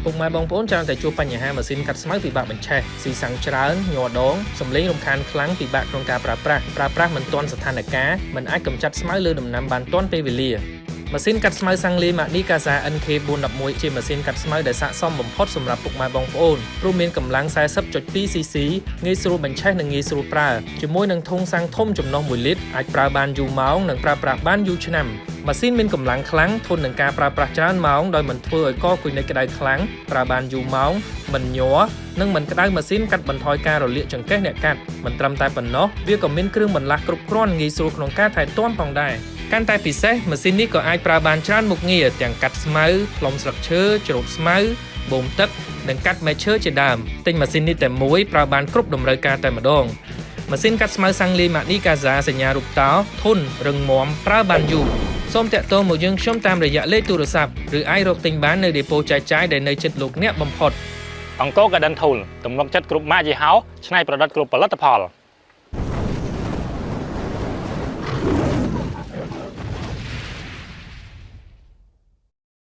ពុកម៉ែបងប្អូនច្រើនតែជួបបញ្ហាម៉ាស៊ីនកាត់ស្មៅពិបាកបញ្ឆេះស៊ីសាំងច្រើនញ័រដងសំឡេងរំខានខ្លាំងពិបាកក្នុងការប្រើប្រាស់មិនទាន់ស្ថានភាពមិនអាចកម្ចាត់ស្មៅលើដំណាំបានទាន់ពេលវេលាម៉ាស៊ីនកាត់ស្មៅសាំងលីម៉ានីកាសា NK411 ជាម៉ាស៊ីនកាត់ស្មៅដែលស័ក្តិសមបំផុតសម្រាប់ពុកម៉ែបងប្អូនព្រោះមានកម្លាំង 40.2 cc ងាយស្រួលបញ្ឆេះនិងងាយស្រួលប្រើជាមួយនឹងធុងសាំងធំចំណុះ1លីត្រអាចប្រើបានយូរម៉ោងនិងប្រើប្រាស់បានយូរឆ្នាំម៉ាស៊ីនមានកម្លាំងខ្លាំងធន់នឹងការប្រើប្រាស់ច្រើនម៉ោងដោយមិនធ្វើឲ្យកគុយនៃក្តៅខ្លាំងប្រើបានយូរម៉ោងមិនញ័រនិងមិនក្តៅម៉ាស៊ីនកាត់បន្ថយការរលាកចង្កេះអ្នកកាត់មិនត្រឹមតែប៉ុណ្ណោះវាក៏មានគ្រឿងបន្លាស់គ្រប់គ្រាន់ងាយស្រួលក្នុងការថែទាំផងដែរកាន់តែពិសេសម៉ាស៊ីននេះក៏អាចប្រើបានច្រើនមុខងារទាំងកាត់ស្មៅផ្លុំស្លឹកឈើច្រូតស្មៅបូមទឹកនិងកាត់មែកឈើជាដើមទិញម៉ាស៊ីននេះតែមួយប្រើបានគ្រប់តម្រូវការតែម្ដងម៉ាស៊ីនកាត់ស្មៅសាំងលីម៉ានីកាសាសញ្ញារូបតោធន់រឹងមាំប្រើបានយូរសូមតាក់ទងមកយើងខ្ញុំតាមរយៈលេខទូរស័ព្ទឬអាចរកទិញបាននៅដេប៉ូចែកចាយដែលនៅជិតលោកអ្នកបំផុតអង្គរ Garden Tool ទំនុកចិត្តគ្រប់ម៉ាកយីហោច្នៃប្រឌិតគ្រប់ផលិតផល